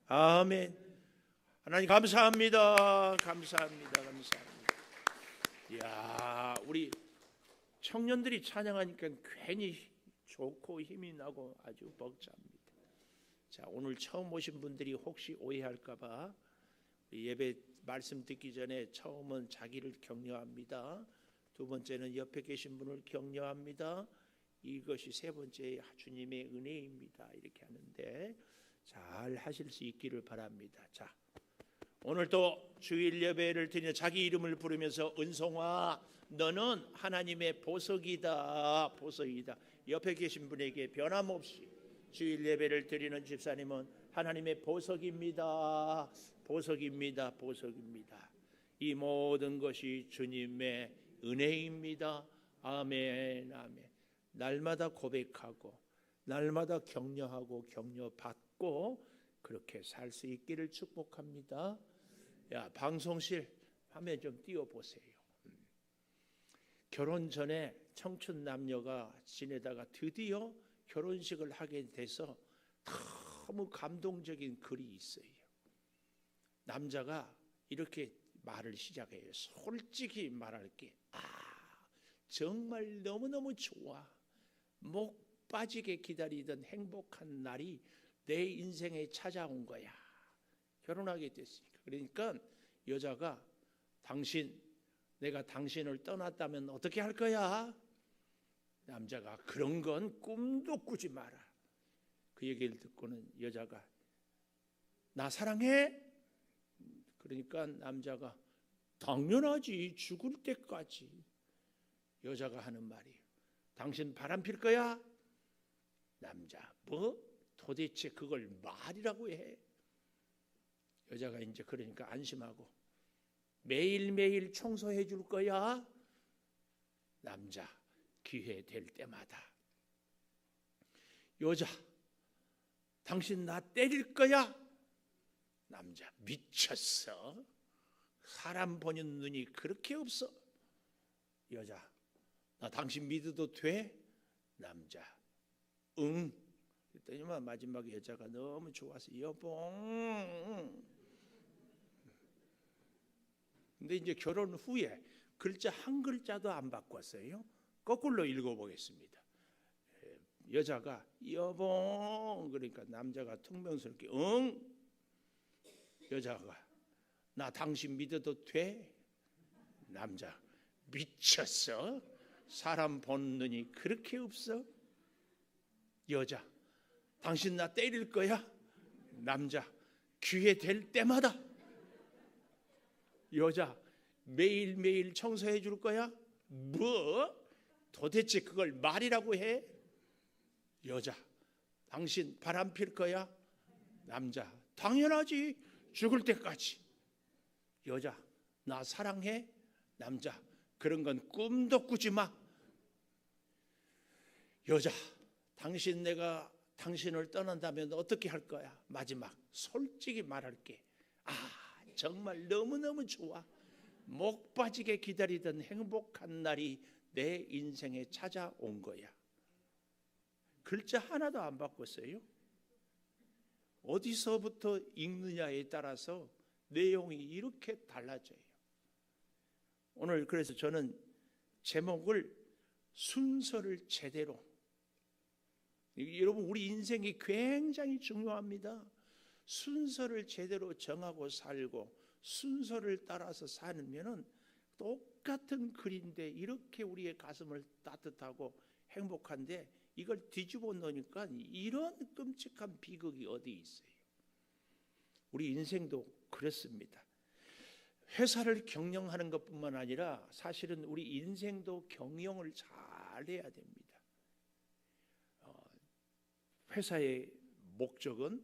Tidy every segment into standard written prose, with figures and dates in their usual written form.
아멘. 하나님 감사합니다. 감사합니다. 감사합니다. 이야, 우리 청년들이 찬양하니까 괜히 좋고 힘이 나고 아주 벅찹니다. 자, 오늘 처음 오신 분들이 혹시 오해할까봐 예배 말씀 듣기 전에 처음은 자기를 격려합니다. 두 번째는 옆에 계신 분을 격려합니다. 이것이 세 번째 주님의 은혜입니다. 이렇게 하는데 잘 하실 수 있기를 바랍니다. 자, 오늘 또 주일 예배를 드리며 자기 이름을 부르면서 은송아 너는 하나님의 보석이다. 보석이다. 옆에 계신 분에게 변함없이 주일 예배를 드리는 집사님은 하나님의 보석입니다. 보석입니다. 보석입니다. 이 모든 것이 주님의 은혜입니다. 아멘. 아멘. 날마다 고백하고 날마다 격려하고 격려받고 그렇게 살 수 있기를 축복합니다. 야, 방송실 화면 좀 띄워보세요. 결혼 전에 청춘 남녀가 지내다가 드디어 결혼식을 하게 돼서 너무 감동적인 글이 있어요. 남자가 이렇게 말을 시작해요. 솔직히 말할게. 정말 너무너무 좋아. 목 빠지게 기다리던 행복한 날이 내 인생에 찾아온 거야. 결혼하게 됐으니까. 그러니까 여자가 내가 당신을 떠났다면 어떻게 할 거야? 남자가 그런 건 꿈도 꾸지 마라. 그 얘기를 듣고는 여자가 나 사랑해? 그러니까 남자가 당연하지. 죽을 때까지. 여자가 하는 말이 당신 바람 필 거야? 남자 뭐? 도대체 그걸 말이라고 해? 여자가 이제 그러니까 안심하고 매일매일 청소해 줄 거야? 남자 기회 될 때마다. 여자 당신 나 때릴 거야? 남자 미쳤어? 사람 보는 눈이 그렇게 없어? 여자 나 당신 믿어도 돼? 남자 응. 그랬더니만 마지막에 여자가 너무 좋아서 여봉. 근데 이제 결혼 후에 글자 한 글자도 안 바꿨어요. 거꾸로 읽어보겠습니다. 여자가 여봉 그러니까 남자가 퉁명스럽게 응. 여자가 나 당신 믿어도 돼? 남자 미쳤어? 사람 보는 눈이 그렇게 없어? 여자 당신 나 때릴 거야? 남자 기회 될 때마다. 여자 매일매일 청소해 줄 거야? 뭐? 도대체 그걸 말이라고 해? 여자 당신 바람 필 거야? 남자 당연하지. 죽을 때까지. 여자 나 사랑해? 남자 그런 건 꿈도 꾸지 마. 여자 내가 당신을 떠난다면 어떻게 할 거야? 마지막 솔직히 말할게. 정말 너무너무 좋아. 목 빠지게 기다리던 행복한 날이 내 인생에 찾아온 거야. 글자 하나도 안 바꿨어요. 어디서부터 읽느냐에 따라서 내용이 이렇게 달라져요. 오늘 그래서 저는 제목을 순서를 제대로. 여러분 우리 인생이 굉장히 중요합니다. 순서를 제대로 정하고 살고 순서를 따라서 살면은 똑같은 글인데 이렇게 우리의 가슴을 따뜻하고 행복한데 이걸 뒤집어 놓으니까 이런 끔찍한 비극이 어디 있어요. 우리 인생도 그렇습니다. 회사를 경영하는 것뿐만 아니라 사실은 우리 인생도 경영을 잘 해야 됩니다. 회사의 목적은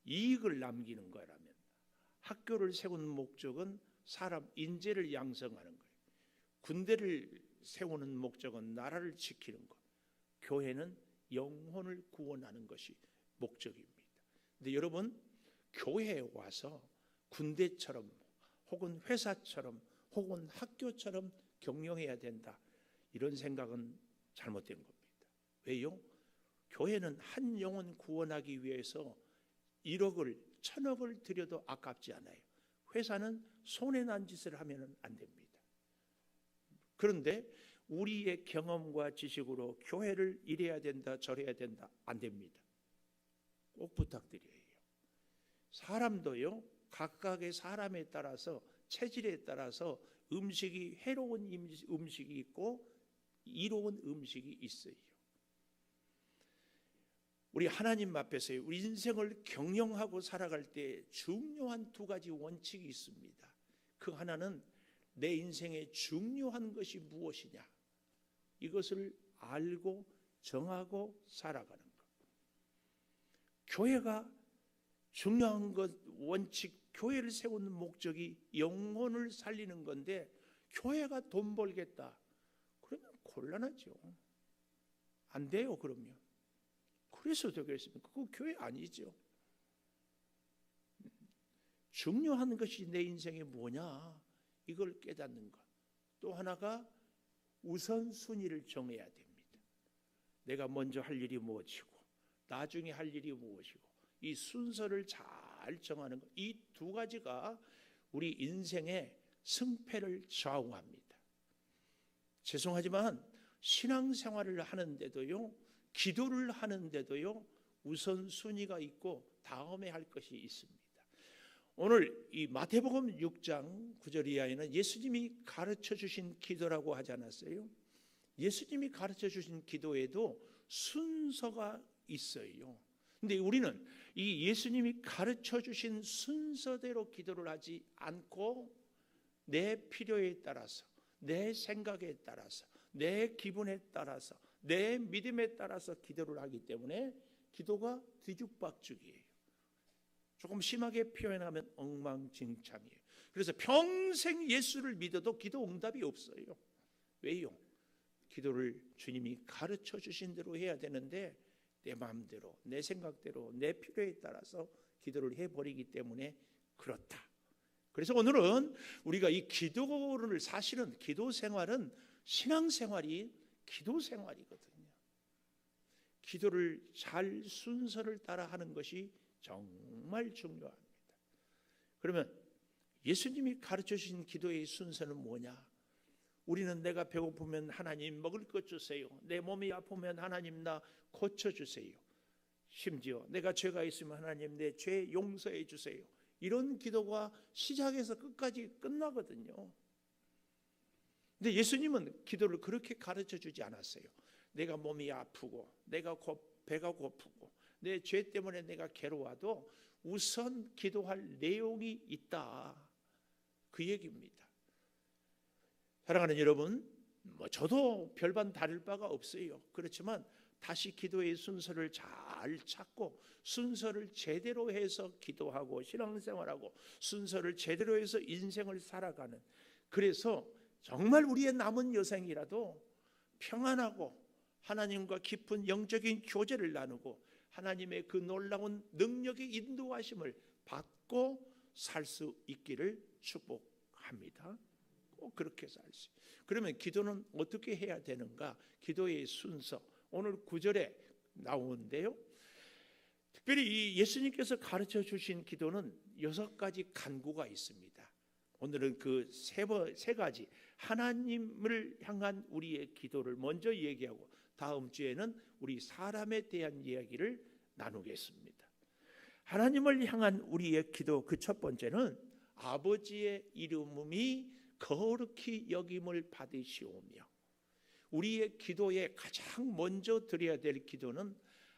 이익을 남기는 거라면 학교를 세우는 목적은 사람 인재를 양성하는 거예요. 군대를 세우는 목적은 나라를 지키는 것. 교회는 영혼을 구원하는 것이 목적입니다. 근데 여러분 교회에 와서 군대처럼 혹은 회사처럼 혹은 학교처럼 경영해야 된다. 이런 생각은 잘못된 겁니다. 왜요? 교회는 한 영혼 구원하기 위해서 1억을 1000억을 들여도 아깝지 않아요. 회사는 손해난 짓을 하면 안 됩니다. 그런데 우리의 경험과 지식으로 교회를 이래야 된다 저래야 된다 안 됩니다. 꼭 부탁드려요. 사람도요, 각각의 사람에 따라서 체질에 따라서 음식이 해로운 음식이 있고 이로운 음식이 있어요. 우리 하나님 앞에서 우리 인생을 경영하고 살아갈 때 중요한 두 가지 원칙이 있습니다. 그 하나는 내 인생에 중요한 것이 무엇이냐, 이것을 알고 정하고 살아가는 것. 교회가 중요한 것, 원칙, 교회를 세우는 목적이 영혼을 살리는 건데 교회가 돈 벌겠다 그러면 곤란하죠. 안 돼요. 그러면 그래서 되겠습니까? 그거 교회 아니죠. 중요한 것이 내 인생에 뭐냐, 이걸 깨닫는 것. 또 하나가 우선순위를 정해야 됩니다. 내가 먼저 할 일이 무엇이고 나중에 할 일이 무엇이고 이 순서를 잘 정하는 것. 이 두 가지가 우리 인생의 승패를 좌우합니다. 죄송하지만 신앙생활을 하는데도요, 기도를 하는데도요, 우선순위가 있고 다음에 할 것이 있습니다. 오늘 이 마태복음 6장 9절 이하에는 예수님이 가르쳐 주신 기도라고 하지 않았어요? 예수님이 가르쳐 주신 기도에도 순서가 있어요. 근데 우리는 이 예수님이 가르쳐 주신 순서대로 기도를 하지 않고 내 필요에 따라서, 내 생각에 따라서, 내 기분에 따라서, 내 믿음에 따라서 기도를 하기 때문에 기도가 뒤죽박죽이에요. 조금 심하게 표현하면 엉망진창이에요. 그래서 평생 예수를 믿어도 기도 응답이 없어요. 왜요? 기도를 주님이 가르쳐 주신 대로 해야 되는데 내 마음대로, 내 생각대로, 내 필요에 따라서 기도를 해버리기 때문에 그렇다. 그래서 오늘은 우리가 이 기도를, 사실은 기도 생활은 신앙생활이 기도 생활이거든요. 기도를 잘 순서를 따라 하는 것이 정말 중요합니다. 그러면 예수님이 가르쳐 주신 기도의 순서는 뭐냐? 우리는 내가 배고프면 하나님 먹을 것 주세요. 내 몸이 아프면 하나님 나 고쳐주세요. 심지어 내가 죄가 있으면 하나님 내 죄 용서해 주세요. 이런 기도가 시작에서 끝까지 끝나거든요. 근데 예수님은 기도를 그렇게 가르쳐 주지 않았어요. 내가 몸이 아프고 내가 배가 고프고 내 죄 때문에 내가 괴로워도 우선 기도할 내용이 있다, 그 얘기입니다. 사랑하는 여러분, 저도 별반 다를 바가 없어요. 그렇지만 다시 기도의 순서를 잘 찾고 순서를 제대로 해서 기도하고 신앙생활하고 순서를 제대로 해서 인생을 살아가는, 그래서 정말 우리의 남은 여생이라도 평안하고 하나님과 깊은 영적인 교제를 나누고 하나님의 그 놀라운 능력의 인도하심을 받고 살 수 있기를 축복합니다. 꼭 그렇게 살지. 그러면 기도는 어떻게 해야 되는가? 기도의 순서, 오늘 9절에 나오는데요, 특별히 이 예수님께서 가르쳐 주신 기도는 6가지 간구가 있습니다. 오늘은 그 세 가지 하나님을 향한 우리의 기도를 먼저 얘기하고 다음 주에는 우리 사람에 대한 이야기를 나누겠습니다. 하나님을 향한 우리의 기도, 그 첫 번째는 아버지의 이름이 거룩히 여김을 받으시오며, 우리의 기도에 가장 먼저 드려야 될 기도는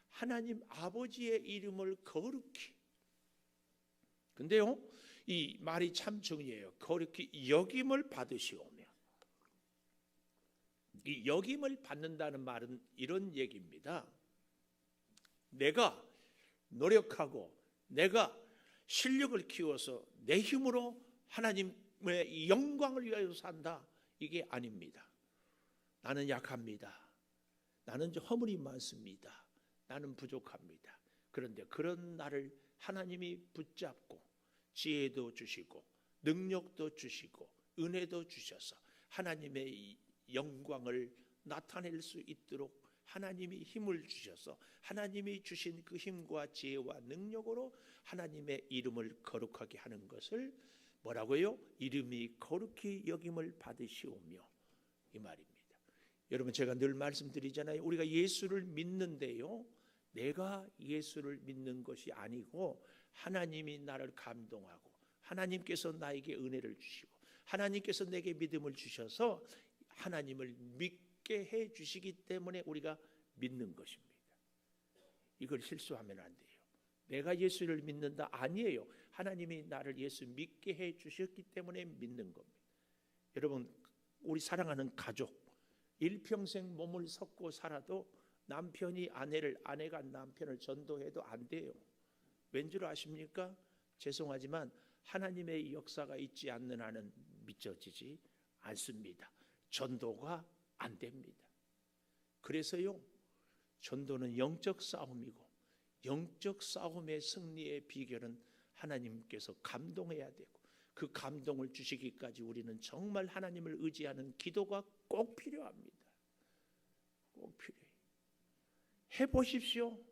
하나님 아버지의 이름을 거룩히. 근데요, 이 말이 참 중요해요. 거룩히 여김을 받으시오며. 이 여김을 받는다는 말은 이런 얘기입니다. 내가 노력하고 내가 실력을 키워서 내 힘으로 하나님의 영광을 위하여 산다, 이게 아닙니다. 나는 약합니다. 나는 허물이 많습니다. 나는 부족합니다. 그런데 그런 나를 하나님이 붙잡고 지혜도 주시고 능력도 주시고 은혜도 주셔서 하나님의 영광을 나타낼 수 있도록 하나님이 힘을 주셔서 하나님이 주신 그 힘과 지혜와 능력으로 하나님의 이름을 거룩하게 하는 것을 뭐라고요? 이름이 거룩히 여김을 받으시오며, 이 말입니다. 여러분, 제가 늘 말씀드리잖아요. 우리가 예수를 믿는데요, 내가 예수를 믿는 것이 아니고 하나님이 나를 감동하고 하나님께서 나에게 은혜를 주시고 하나님께서 내게 믿음을 주셔서 하나님을 믿게 해 주시기 때문에 우리가 믿는 것입니다. 이걸 실수하면 안 돼요. 내가 예수를 믿는다, 아니에요. 하나님이 나를 예수 믿게 해 주셨기 때문에 믿는 겁니다. 여러분, 우리 사랑하는 가족, 일평생 몸을 섞고 살아도 남편이 아내를, 아내가 남편을 전도해도 안 돼요. 왠줄 아십니까? 죄송하지만 하나님의 역사가 있지 않는 한은 믿어지지 않습니다. 전도가 안 됩니다. 그래서요, 전도는 영적 싸움이고 영적 싸움의 승리의 비결은 하나님께서 감동해야 되고 그 감동을 주시기까지 우리는 정말 하나님을 의지하는 기도가 꼭 필요합니다. 꼭 필요해요. 해보십시오.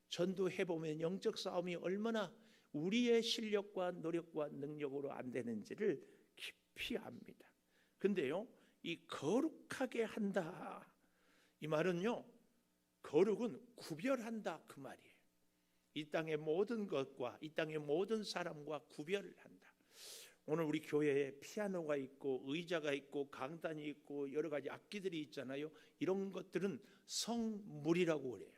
전도해보면 영적 싸움이 얼마나 우리의 실력과 노력과 능력으로 안 되는지를 깊이 압니다. 근데요, 이 거룩하게 한다, 이 말은요, 거룩은 구별한다, 그 말이에요. 이 땅의 모든 것과 이 땅의 모든 사람과 구별을 한다. 오늘 우리 교회에 피아노가 있고 의자가 있고 강단이 있고 여러 가지 악기들이 있잖아요. 이런 것들은 성물이라고 그래요.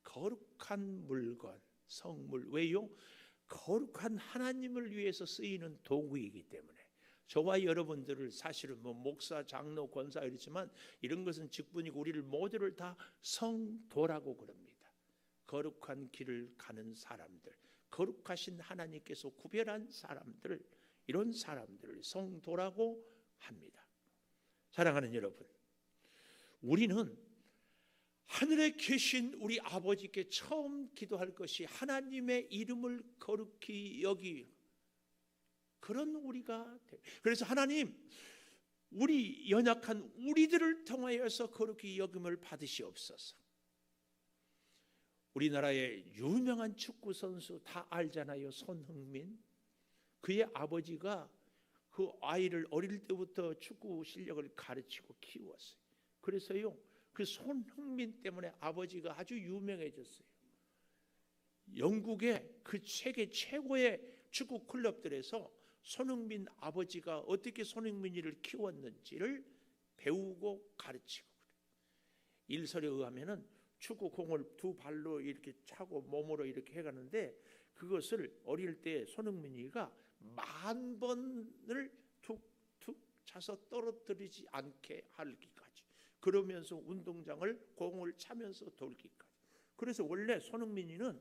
거룩한 물건, 성물. 왜요? 거룩한 하나님을 위해서 쓰이는 도구이기 때문에. 저와 여러분들을 사실은 목사, 장로, 권사 이렇지만 이런 것은 직분이고 우리를 모두를 다 성도라고 그럽니다. 거룩한 길을 가는 사람들, 거룩하신 하나님께서 구별한 사람들, 이런 사람들을 성도라고 합니다. 사랑하는 여러분, 우리는 하늘에 계신 우리 아버지께 처음 기도할 것이 하나님의 이름을 거룩히 여기, 그런 우리가 돼. 그래서 하나님, 우리 연약한 우리들을 통하여서 거룩히 여김을 받으시옵소서. 우리나라의 유명한 축구 선수 다 알잖아요. 손흥민. 그의 아버지가 그 아이를 어릴 때부터 축구 실력을 가르치고 키웠어요. 그래서요, 그 손흥민 때문에 아버지가 아주 유명해졌어요. 영국의 그 세계 최고의 축구 클럽들에서 손흥민 아버지가 어떻게 손흥민이를 키웠는지를 배우고 가르치고 그래요. 일설에 의하면은 축구 공을 두 발로 이렇게 차고 몸으로 이렇게 해가는데 그것을 어릴 때 손흥민이가 10,000번을 툭툭 차서 떨어뜨리지 않게 하기까지, 그러면서 운동장을 공을 차면서 돌기까지. 그래서 원래 손흥민이는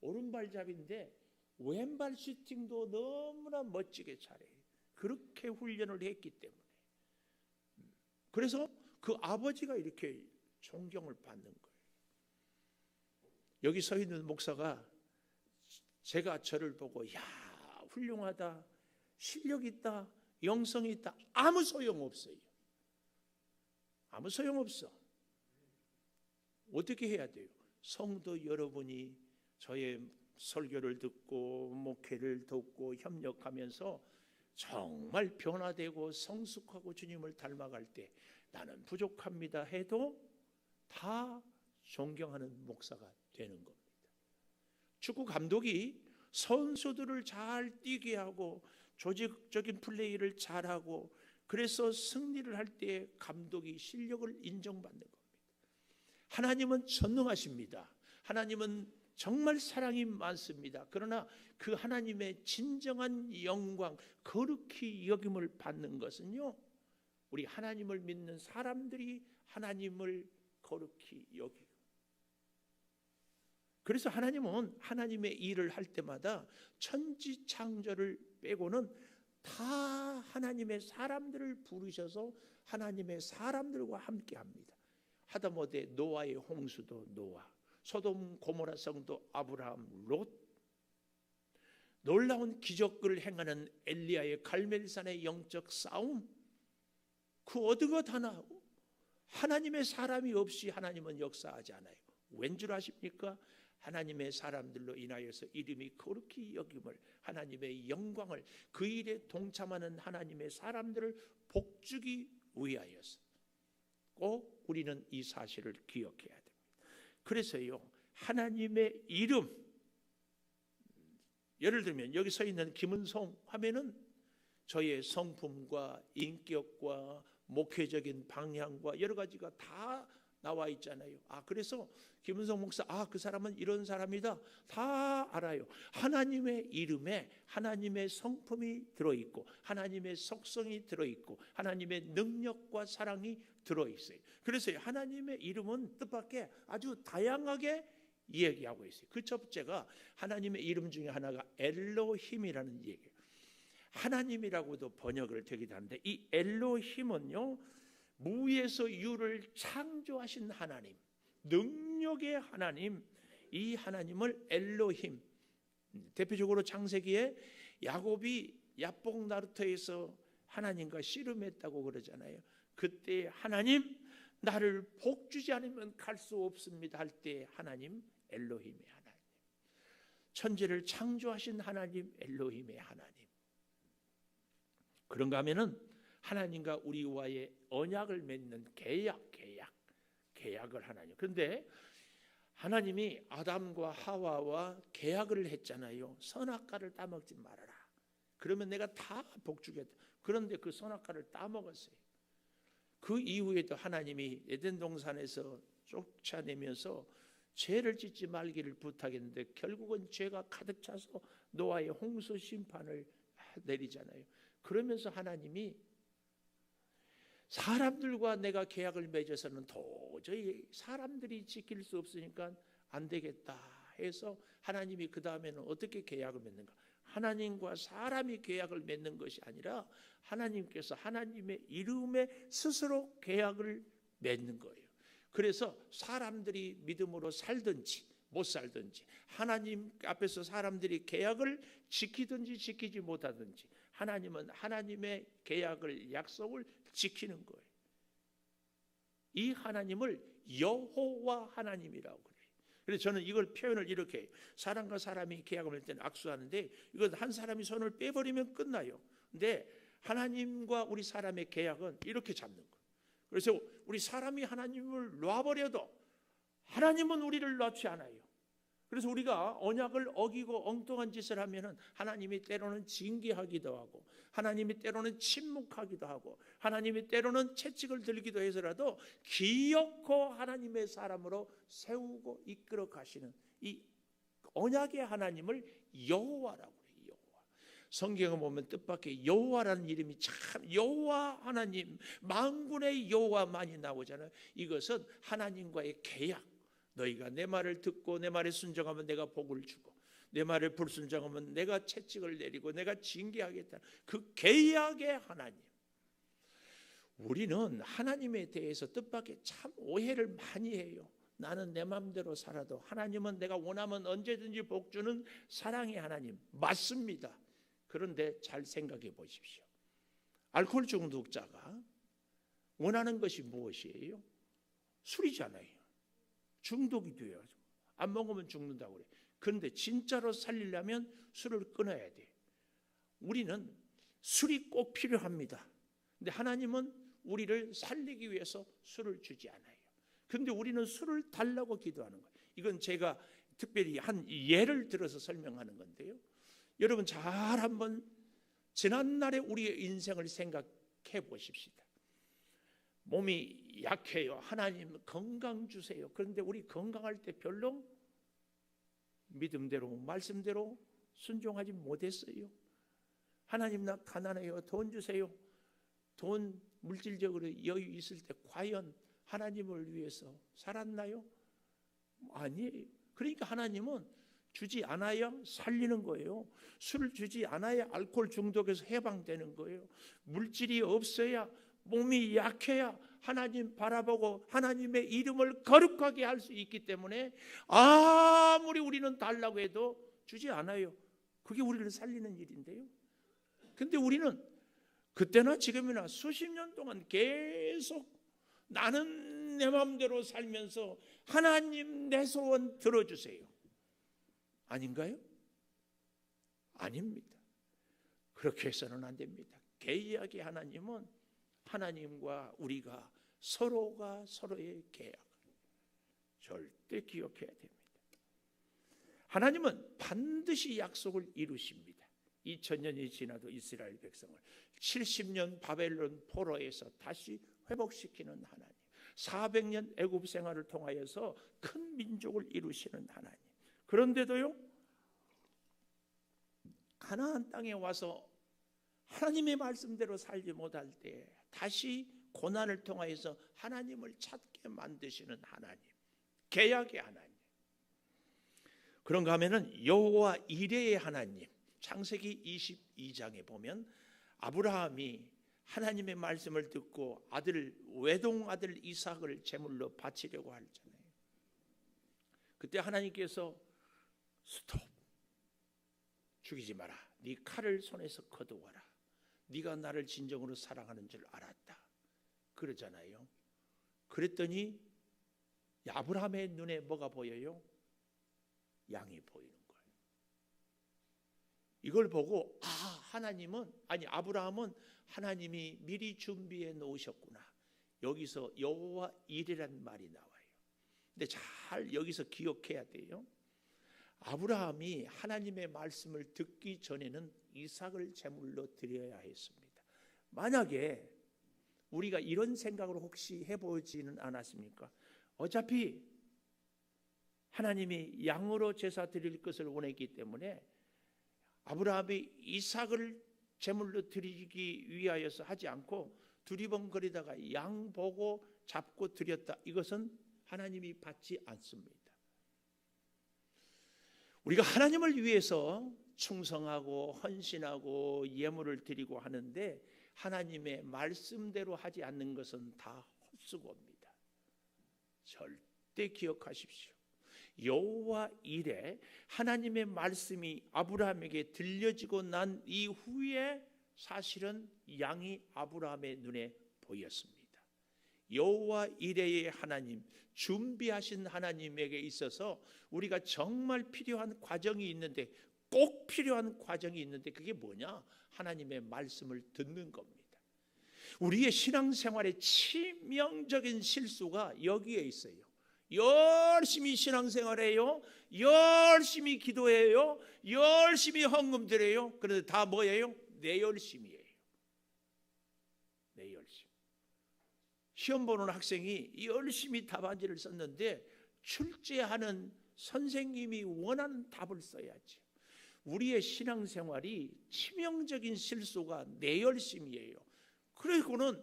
오른발잡이인데 왼발 슈팅도 너무나 멋지게 잘해요. 그렇게 훈련을 했기 때문에. 그래서 그 아버지가 이렇게 존경을 받는 거예요. 여기 서 있는 목사가 제가 저를 보고 야, 훌륭하다, 실력 있다, 영성 있다, 아무 소용없어요. 아무 소용없어. 어떻게 해야 돼요? 성도 여러분이 저의 설교를 듣고 목회를 돕고 협력하면서 정말 변화되고 성숙하고 주님을 닮아갈 때 나는 부족합니다 해도 다 존경하는 목사가 되는 겁니다. 축구 감독이 선수들을 잘 뛰게 하고 조직적인 플레이를 잘하고 그래서 승리를 할 때 감독이 실력을 인정받는 겁니다. 하나님은 전능하십니다. 하나님은 정말 사랑이 많습니다. 그러나 그 하나님의 진정한 영광, 거룩히 여김을 받는 것은요, 우리 하나님을 믿는 사람들이 하나님을 거룩히 여기고, 그래서 하나님은 하나님의 일을 할 때마다 천지창조를 빼고는 다 하나님의 사람들을 부르셔서 하나님의 사람들과 함께 합니다. 하다못해 노아의 홍수도 노아, 소돔 고모라 성도 아브라함, 롯, 놀라운 기적을 행하는 엘리야의 갈멜산의 영적 싸움, 그 어느 것 하나 하나님의 사람이 없이 하나님은 역사하지 않아요. 왠 줄 아십니까? 하나님의 사람들로 인하여서 이름이 거룩히 여김을, 하나님의 영광을, 그 일에 동참하는 하나님의 사람들을 복주기 위하여서 꼭 우리는 이 사실을 기억해야 됩니다. 그래서요, 하나님의 이름, 예를 들면 여기 서 있는 김은송 하면은 저의 성품과 인격과 목회적인 방향과 여러 가지가 다 나와 있잖아요. 그래서 김은성 목사, 그 사람은 이런 사람이다, 다 알아요. 하나님의 이름에 하나님의 성품이 들어있고 하나님의 속성이 들어있고 하나님의 능력과 사랑이 들어있어요. 그래서 하나님의 이름은 뜻밖의 아주 다양하게 이야기하고 있어요. 그 첫 번째가 하나님의 이름 중에 하나가 엘로힘이라는 얘기예요. 하나님이라고도 번역을 되기도 하는데, 이 엘로힘은요, 무에서 유를 창조하신 하나님, 능력의 하나님, 이 하나님을 엘로힘, 대표적으로 창세기에 야곱이 야복 나루터에서 하나님과 씨름했다고 그러잖아요. 그때 하나님, 나를 복 주지 않으면 갈 수 없습니다 할 때 하나님, 엘로힘의 하나님, 천지를 창조하신 하나님, 엘로힘의 하나님. 그런가 하면은 하나님과 우리와의 언약을 맺는 계약을 하나님. 그런데 하나님이 아담과 하와와 계약을 했잖아요. 선악과를 따먹지 말아라, 그러면 내가 다 복주겠다. 그런데 그 선악과를 따먹었어요. 그 이후에도 하나님이 에덴 동산에서 쫓아내면서 죄를 짓지 말기를 부탁했는데 결국은 죄가 가득 차서 노아의 홍수 심판을 내리잖아요. 그러면서 하나님이 사람들과 내가 계약을 맺어서는 도저히 사람들이 지킬 수 없으니까 안 되겠다 해서 하나님이 그 다음에는 어떻게 계약을 맺는가? 하나님과 사람이 계약을 맺는 것이 아니라 하나님께서 하나님의 이름에 스스로 계약을 맺는 거예요. 그래서 사람들이 믿음으로 살든지 못 살든지, 하나님 앞에서 사람들이 계약을 지키든지 지키지 못하든지, 하나님은 하나님의 계약을, 약속을 지키는 거예요. 이 하나님을 여호와 하나님이라고 그래요. 그래서 저는 이걸 표현을 이렇게 해요. 사람과 사람이 계약을 할 때는 악수하는데, 이건 한 사람이 손을 빼버리면 끝나요. 근데 하나님과 우리 사람의 계약은 이렇게 잡는 거예요. 그래서 우리 사람이 하나님을 놔버려도 하나님은 우리를 놓지 않아요. 그래서 우리가 언약을 어기고 엉뚱한 짓을 하면은 하나님이 때로는 징계하기도 하고, 하나님이 때로는 침묵하기도 하고, 하나님이 때로는 채찍을 들기도 해서라도 기어코 하나님의 사람으로 세우고 이끌어 가시는 이 언약의 하나님을 여호와라고 해요. 여호와. 성경에 보면 뜻밖의 여호와라는 이름이 참, 여호와 하나님, 만군의 여호와만이 나오잖아요. 이것은 하나님과의 계약. 너희가 내 말을 듣고 내 말에 순종하면 내가 복을 주고, 내 말을 불순종하면 내가 채찍을 내리고 내가 징계하겠다. 그 계약의 하나님. 우리는 하나님에 대해서 뜻밖의 참 오해를 많이 해요. 나는 내 마음대로 살아도 하나님은 내가 원하면 언제든지 복 주는 사랑의 하나님. 맞습니다. 그런데 잘 생각해 보십시오. 알코올 중독자가 원하는 것이 무엇이에요? 술이잖아요. 중독이 돼요. 안 먹으면 죽는다고 그래. 그런데 진짜로 살리려면 술을 끊어야 돼. 우리는 술이 꼭 필요합니다. 근데 하나님은 우리를 살리기 위해서 술을 주지 않아요. 그런데 우리는 술을 달라고 기도하는 거예요. 이건 제가 특별히 한 예를 들어서 설명하는 건데요. 여러분 잘 한번 지난날의 우리의 인생을 생각해 보십시다. 몸이 약해요. 하나님 건강 주세요. 그런데 우리 건강할 때 별로 믿음대로 말씀대로 순종하지 못했어요. 하나님 나 가난해요. 돈 주세요. 돈 물질적으로 여유 있을 때 과연 하나님을 위해서 살았나요? 아니에요. 그러니까 하나님은 주지 않아야 살리는 거예요. 술을 주지 않아야 알코올 중독에서 해방되는 거예요. 물질이 없어야, 몸이 약해야 하나님 바라보고 하나님의 이름을 거룩하게 할 수 있기 때문에 아무리 우리는 달라고 해도 주지 않아요. 그게 우리를 살리는 일인데요. 근데 우리는 그때나 지금이나 수십 년 동안 계속 나는 내 마음대로 살면서 하나님 내 소원 들어주세요. 아닌가요? 아닙니다. 그렇게 해서는 안 됩니다. 계약의 하나님은 하나님과 우리가 서로가 서로의 계약을 절대 기억해야 됩니다. 하나님은 반드시 약속을 이루십니다. 2000년이 지나도 이스라엘 백성을 70년 바벨론 포로에서 다시 회복시키는 하나님, 400년 애굽 생활을 통하여서 큰 민족을 이루시는 하나님. 그런데도요, 가나안 땅에 와서 하나님의 말씀대로 살지 못할 때 다시 고난을 통하여서 하나님을 찾게 만드시는 하나님, 계약의 하나님. 그런가 하면은 여호와 이레의 하나님, 창세기 22장에 보면 아브라함이 하나님의 말씀을 듣고 외동 아들 이삭을 제물로 바치려고 하잖아요. 그때 하나님께서 스톱, 죽이지 마라. 네 칼을 손에서 거두어라. 네가 나를 진정으로 사랑하는 줄 알았다. 그러잖아요. 그랬더니 아브라함의 눈에 뭐가 보여요? 양이 보이는 거예요. 이걸 보고 아브라함은 하나님이 미리 준비해 놓으셨구나. 여기서 여호와 이레란 말이 나와요. 근데 잘 여기서 기억해야 돼요. 아브라함이 하나님의 말씀을 듣기 전에는 이삭을 제물로 드려야 했습니다. 만약에 우리가 이런 생각을 혹시 해보지는 않았습니까? 어차피 하나님이 양으로 제사 드릴 것을 원했기 때문에 아브라함이 이삭을 제물로 드리기 위하여서 하지 않고 두리번거리다가 양 보고 잡고 드렸다. 이것은 하나님이 받지 않습니다. 우리가 하나님을 위해서 충성하고 헌신하고 예물을 드리고 하는데 하나님의 말씀대로 하지 않는 것은 다 헛수고입니다. 절대 기억하십시오. 여호와 이레, 하나님의 말씀이 아브라함에게 들려지고 난 이후에 사실은 양이 아브라함의 눈에 보였습니다. 여호와 이레의 하나님, 준비하신 하나님에게 있어서 우리가 정말 필요한 과정이 있는데, 꼭 필요한 과정이 있는데 그게 뭐냐? 하나님의 말씀을 듣는 겁니다. 우리의 신앙생활의 치명적인 실수가 여기에 있어요. 열심히 신앙생활해요. 열심히 기도해요. 열심히 헌금 드려요. 그런데 다 뭐예요? 내 열심이에요. 내 열심. 시험 보는 학생이 열심히 답안지를 썼는데 출제하는 선생님이 원하는 답을 써야지. 우리의 신앙생활이 치명적인 실수가 내 열심이에요. 그리고는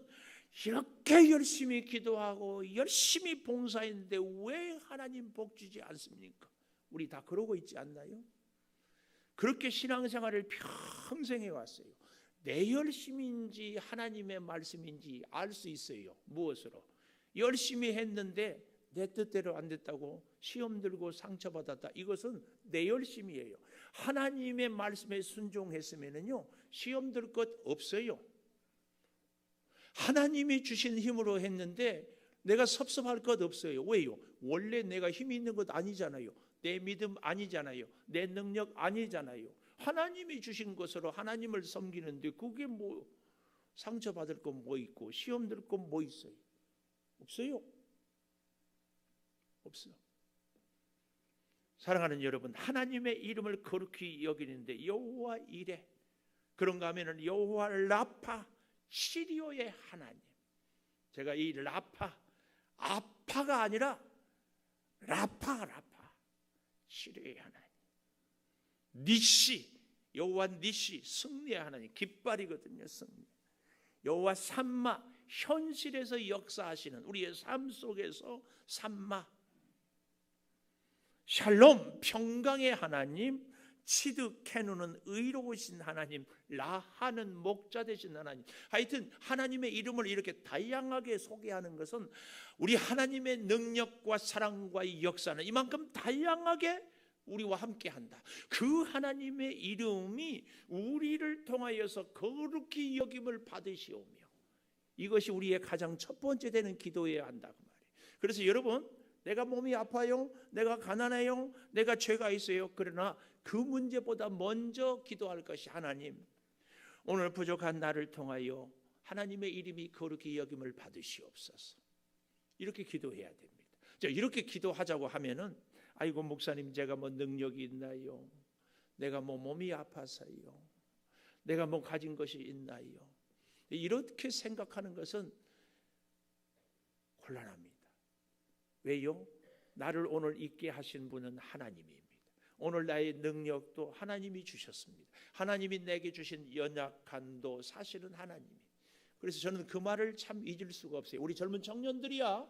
이렇게 열심히 기도하고 열심히 봉사했는데 왜 하나님 복 주지 않습니까? 우리 다 그러고 있지 않나요? 그렇게 신앙생활을 평생 해왔어요. 내 열심인지 하나님의 말씀인지 알 수 있어요. 무엇으로? 열심히 했는데 내 뜻대로 안 됐다고 시험 들고 상처받았다. 이것은 내 열심이에요. 하나님의 말씀에 순종했으면요 시험 들 것 없어요. 하나님이 주신 힘으로 했는데 내가 섭섭할 것 없어요. 왜요? 원래 내가 힘이 있는 것 아니잖아요. 내 믿음 아니잖아요. 내 능력 아니잖아요. 하나님이 주신 것으로 하나님을 섬기는데 그게 뭐 상처받을 건 뭐 있고 시험 들 건 뭐 있어요? 없어요. 없어. 사랑하는 여러분, 하나님의 이름을 거룩히 여기는데 여호와 이레, 그런가 하면은 여호와 라파, 치료의 하나님. 제가 이 아파가 아니라 라파, 치료의 하나님. 니시, 여호와 니시, 승리의 하나님, 깃발이거든요. 승리. 여호와 삼마, 현실에서 역사하시는 우리의 삶 속에서 삼마. 샬롬, 평강의 하나님. 치드케누는 의로우신 하나님. 라하는 목자 되신 하나님. 하여튼 하나님의 이름을 이렇게 다양하게 소개하는 것은 우리 하나님의 능력과 사랑과 역사는 이만큼 다양하게 우리와 함께한다. 그 하나님의 이름이 우리를 통하여서 거룩히 여김을 받으시오며 이것이 우리의 가장 첫 번째 되는 기도여야 한다고 말이에요. 그래서 여러분, 내가 몸이 아파요, 내가 가난해요, 내가 죄가 있어요. 그러나 그 문제보다 먼저 기도할 것이 하나님, 오늘 부족한 나를 통하여 하나님의 이름이 거룩히 여김을 받으시옵소서. 이렇게 기도해야 됩니다. 자, 이렇게 기도하자고 하면은 아이고 목사님, 제가 뭐 능력이 있나요? 내가 뭐 몸이 아파서요? 내가 뭐 가진 것이 있나요? 이렇게 생각하는 것은 곤란합니다. 왜요? 나를 오늘 있게 하신 분은 하나님입니다. 오늘 나의 능력도 하나님이 주셨습니다. 하나님이 내게 주신 연약함도 사실은 하나님이. 그래서 저는 그 말을 참 잊을 수가 없어요. 우리 젊은 청년들이야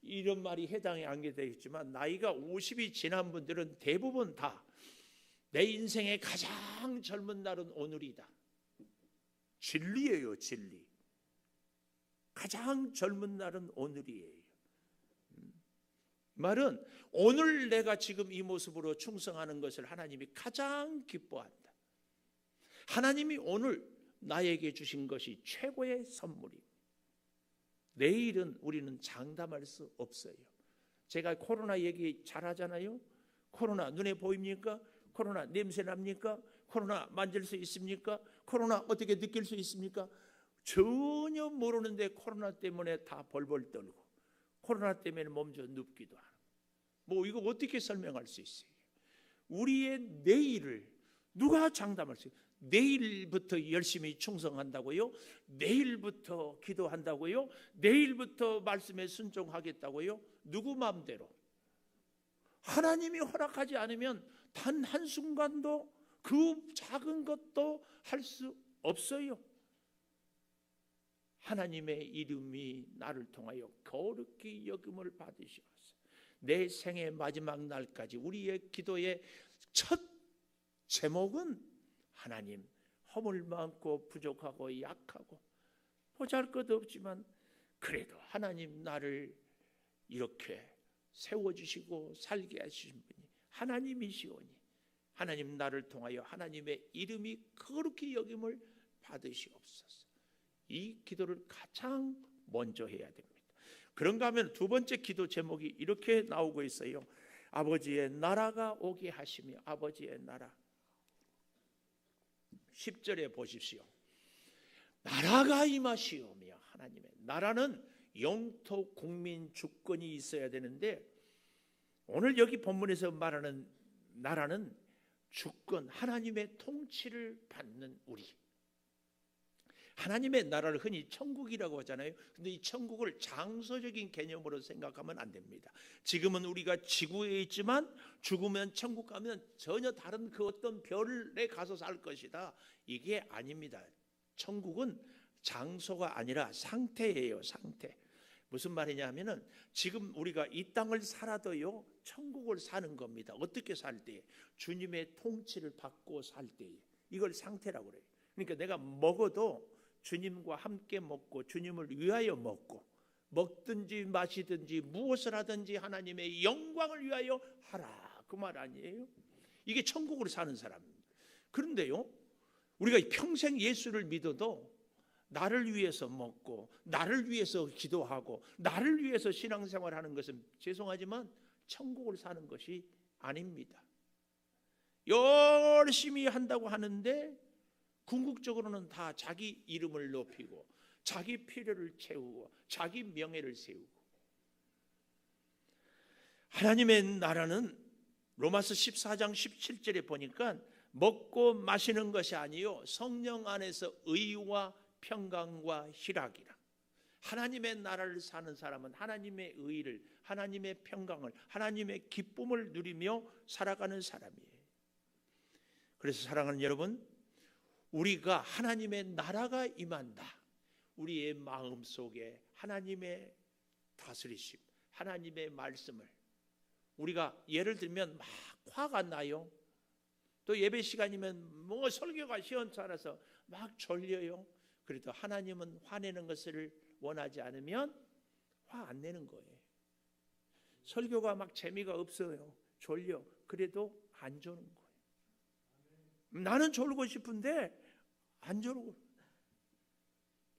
이런 말이 해당이 안 되어 있지만 나이가 50이 지난 분들은 대부분 다 내 인생의 가장 젊은 날은 오늘이다. 진리예요, 진리. 가장 젊은 날은 오늘이에요. 말은 오늘 내가 지금 이 모습으로 충성하는 것을 하나님이 가장 기뻐한다. 하나님이 오늘 나에게 주신 것이 최고의 선물입니다. 내일은 우리는 장담할 수 없어요. 제가 코로나 얘기 잘하잖아요. 코로나 눈에 보입니까? 코로나 냄새 납니까? 코로나 만질 수 있습니까? 코로나 어떻게 느낄 수 있습니까? 전혀 모르는데 코로나 때문에 다 벌벌 떨고 코로나 때문에 몸져 눕기도 하고, 뭐 이거 어떻게 설명할 수 있어요? 우리의 내일을 누가 장담할 수 있어요? 내일부터 열심히 충성한다고요? 내일부터 기도한다고요? 내일부터 말씀에 순종하겠다고요? 누구 마음대로? 하나님이 허락하지 않으면 단 한순간도 그 작은 것도 할 수 없어요. 하나님의 이름이 나를 통하여 거룩히 여김을 받으시옵소서. 내 생의 마지막 날까지 우리의 기도의 첫 제목은 하나님, 허물 많고 부족하고 약하고 보잘것 없지만 그래도 하나님 나를 이렇게 세워주시고 살게 하신 분이 하나님이시오니 하나님 나를 통하여 하나님의 이름이 거룩히 여김을 받으시옵소서. 이 기도를 가장 먼저 해야 됩니다. 그런가 하면 두 번째 기도 제목이 이렇게 나오고 있어요. 아버지의 나라가 오게 하시며. 아버지의 나라. 10절에 보십시오. 나라가 임하시오며. 하나님의 나라는 영토 국민 주권이 있어야 되는데 오늘 여기 본문에서 말하는 나라는 주권, 하나님의 통치를 받는 우리. 하나님의 나라를 흔히 천국이라고 하잖아요. 근데 이 천국을 장소적인 개념으로 생각하면 안 됩니다. 지금은 우리가 지구에 있지만 죽으면 천국 가면 전혀 다른 그 어떤 별에 가서 살 것이다. 이게 아닙니다. 천국은 장소가 아니라 상태예요, 상태. 무슨 말이냐면은 지금 우리가 이 땅을 살아도요 천국을 사는 겁니다. 어떻게 살 때? 주님의 통치를 받고 살 때. 이걸 상태라고 그래요. 그러니까 내가 먹어도 주님과 함께 먹고 주님을 위하여 먹고, 먹든지 마시든지 무엇을 하든지 하나님의 영광을 위하여 하라, 그 말 아니에요? 이게 천국으로 사는 사람입니다. 그런데요 우리가 평생 예수를 믿어도 나를 위해서 먹고 나를 위해서 기도하고 나를 위해서 신앙생활하는 것은 죄송하지만 천국을 사는 것이 아닙니다. 열심히 한다고 하는데 궁극적으로는 다 자기 이름을 높이고 자기 필요를 채우고 자기 명예를 세우고. 하나님의 나라는 로마서 14장 17절에 보니까 먹고 마시는 것이 아니요 성령 안에서 의와 평강과 희락이라. 하나님의 나라를 사는 사람은 하나님의 의를, 하나님의 평강을, 하나님의 기쁨을 누리며 살아가는 사람이에요. 그래서 사랑하는 여러분, 우리가 하나님의 나라가 임한다. 우리의 마음 속에 하나님의 다스리심, 하나님의 말씀을, 우리가 예를 들면 막 화가 나요. 또 예배 시간이면 뭐 설교가 시원찮아서 막 졸려요. 그래도 하나님은 화내는 것을 원하지 않으면 화 안 내는 거예요. 설교가 막 재미가 없어요. 졸려. 그래도 안 조는 거예요. 나는 졸고 싶은데 안 졸고.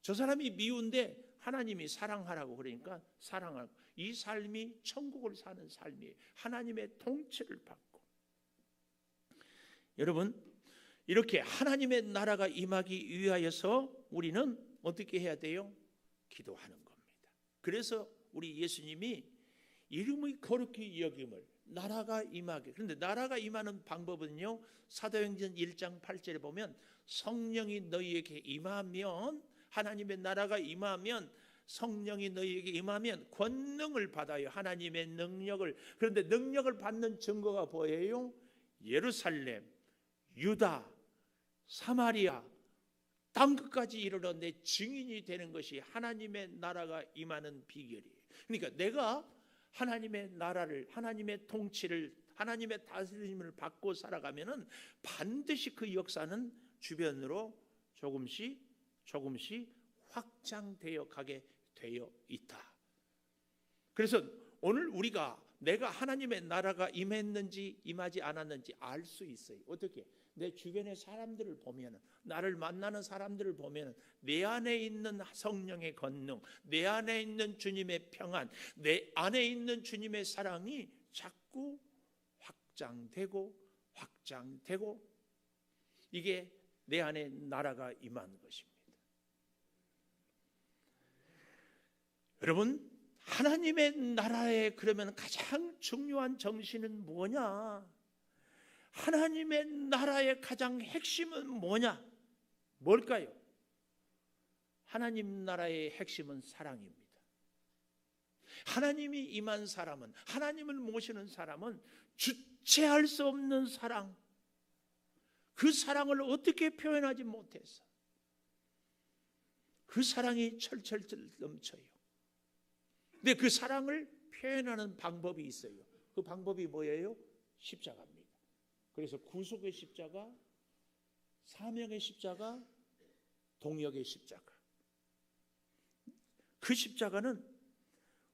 저 사람이 미운데 하나님이 사랑하라고 그러니까 사랑하고, 이 삶이 천국을 사는 삶이에요. 하나님의 통치를 받고. 여러분, 이렇게 하나님의 나라가 임하기 위하여서 우리는 어떻게 해야 돼요? 기도하는 겁니다. 그래서 우리 예수님이 이름의 거룩히 여김을, 나라가 임하게. 그런데 나라가 임하는 방법은요, 사도행전 1장 8절에 보면 성령이 너희에게 임하면, 하나님의 나라가 임하면, 성령이 너희에게 임하면 권능을 받아요. 하나님의 능력을. 그런데 능력을 받는 증거가 뭐예요? 예루살렘, 유다, 사마리아, 땅끝까지 이르러 내 증인이 되는 것이 하나님의 나라가 임하는 비결이에요. 그러니까 내가 하나님의 나라를, 하나님의 통치를, 하나님의 다스림을 받고 살아가면은 반드시 그 역사는 주변으로 조금씩 확장되어 가게 되어 있다. 그래서 오늘 우리가 내가 하나님의 나라가 임했는지 임하지 않았는지 알 수 있어요. 어떻게? 내 주변의 사람들을 보면, 나를 만나는 사람들을 보면 내 안에 있는 성령의 권능, 내 안에 있는 주님의 평안, 내 안에 있는 주님의 사랑이 자꾸 확장되고 이게 내 안에 나라가 임하는 것입니다. 여러분, 하나님의 나라의 그러면 가장 중요한 정신은 뭐냐? 하나님의 나라의 가장 핵심은 뭐냐? 뭘까요? 하나님 나라의 핵심은 사랑입니다. 하나님이 임한 사람은, 하나님을 모시는 사람은 주체할 수 없는 사랑, 그 사랑을 어떻게 표현하지 못해서 그 사랑이 철철 넘쳐요. 근데 그 사랑을 표현하는 방법이 있어요. 그 방법이 뭐예요? 십자가입니다. 그래서 구속의 십자가, 사명의 십자가, 동역의 십자가. 그 십자가는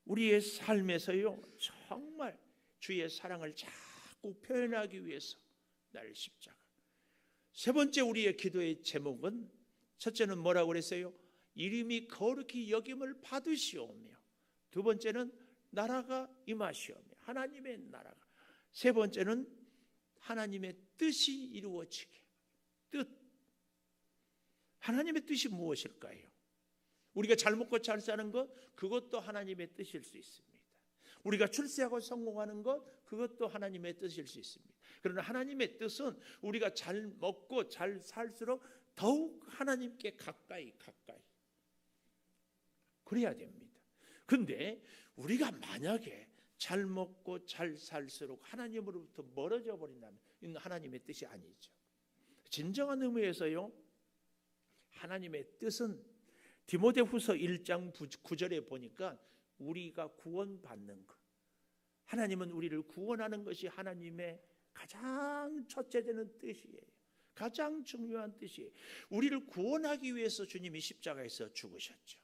우리의 삶에서요, 정말 주의 사랑을 자꾸 표현하기 위해서 날 십자가. 세 번째 우리의 기도의 제목은, 첫째는 뭐라고 그랬어요? 이름이 거룩히 여김을 받으시오며, 두 번째는 나라가 임하시오며, 하나님의 나라가. 세 번째는 하나님의 뜻이 이루어지게. 뜻. 하나님의 뜻이 무엇일까요? 우리가 잘 먹고 잘 사는 것, 그것도 하나님의 뜻일 수 있습니다. 우리가 출세하고 성공하는 것, 그것도 하나님의 뜻일 수 있습니다. 그러나 하나님의 뜻은 우리가 잘 먹고 잘 살수록 더욱 하나님께 가까이 그래야 됩니다. 근데 우리가 만약에 잘 먹고 잘 살수록 하나님으로부터 멀어져 버린다면 이는 하나님의 뜻이 아니죠. 진정한 의미에서요, 하나님의 뜻은 디모데후서 1장 9절에 보니까 우리가 구원받는 것, 하나님은 우리를 구원하는 것이 하나님의 가장 첫째 되는 뜻이에요. 가장 중요한 뜻이에요. 우리를 구원하기 위해서 주님이 십자가에서 죽으셨죠.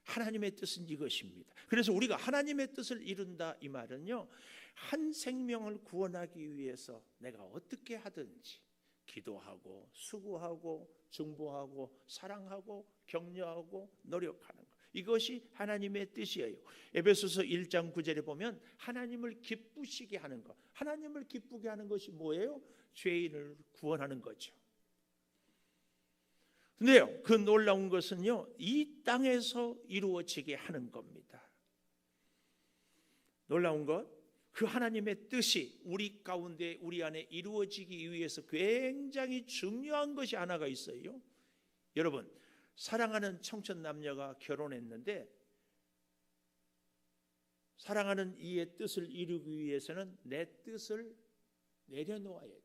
하나님의 뜻은 이것입니다. 그래서 우리가 하나님의 뜻을 이룬다, 이 말은요, 한 생명을 구원하기 위해서 내가 어떻게 하든지 기도하고 수고하고 중보하고 사랑하고 격려하고 노력하는 것, 이것이 하나님의 뜻이에요. 에베소서 1장 9절에 보면 하나님을 기쁘시게 하는 것, 하나님을 기쁘게 하는 것이 뭐예요? 죄인을 구원하는 거죠. 근데요, 그 놀라운 것은요, 이 땅에서 이루어지게 하는 겁니다. 놀라운 것, 그 하나님의 뜻이 우리 가운데, 우리 안에 이루어지기 위해서 굉장히 중요한 것이 하나가 있어요. 여러분, 사랑하는 청춘 남녀가 결혼했는데 사랑하는 이의 뜻을 이루기 위해서는 내 뜻을 내려놓아야 돼요.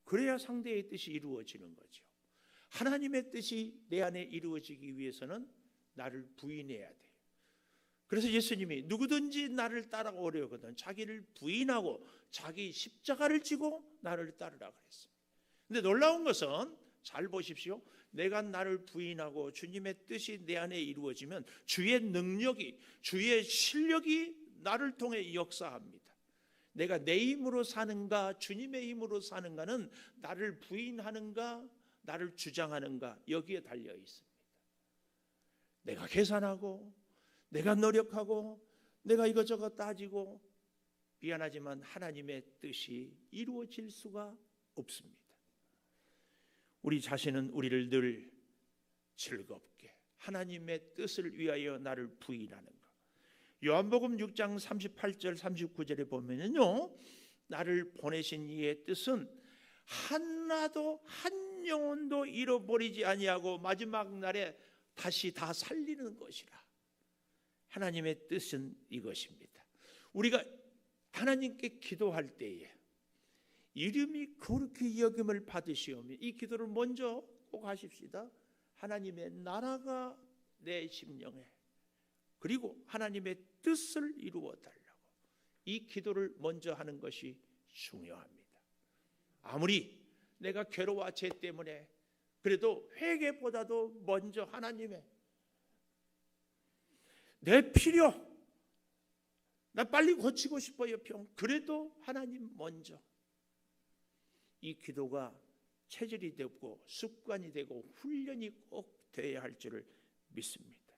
그래야 상대의 뜻이 이루어지는 거죠. 하나님의 뜻이 내 안에 이루어지기 위해서는 나를 부인해야 돼요. 그래서 예수님이 누구든지 나를 따라오려거든 자기를 부인하고 자기 십자가를 지고 나를 따르라 그랬습니다. 근데 놀라운 것은, 잘 보십시오, 내가 나를 부인하고 주님의 뜻이 내 안에 이루어지면 주의 능력이, 주의 실력이 나를 통해 역사합니다. 내가 내 힘으로 사는가 주님의 힘으로 사는가는 나를 부인하는가 나를 주장하는가, 여기에 달려 있습니다. 내가 계산하고 내가 노력하고 내가 이것저것 따지고 미안하지만 하나님의 뜻이 이루어질 수가 없습니다. 우리 자신은 우리를 늘 즐겁게 하나님의 뜻을 위하여 나를 부인하는 것. 요한복음 6장 38절 39절에 보면요, 나를 보내신 이의 뜻은 하나도 한 영혼도 잃어버리지 아니하고 마지막 날에 다시 다 살리는 것이라. 하나님의 뜻은 이것입니다. 우리가 하나님께 기도할 때에 이름이 거룩히 여김을 받으시오며, 이 기도를 먼저 꼭 하십시다. 하나님의 나라가 내 심령에, 그리고 하나님의 뜻을 이루어 달라고, 이 기도를 먼저 하는 것이 중요합니다. 아무리 내가 괴로워 죄 때문에 그래도 회개보다도 먼저 하나님의 내 필요, 나 빨리 고치고 싶어요 병, 그래도 하나님 먼저, 이 기도가 체질이 되고 습관이 되고 훈련이 꼭 되어야 할 줄을 믿습니다.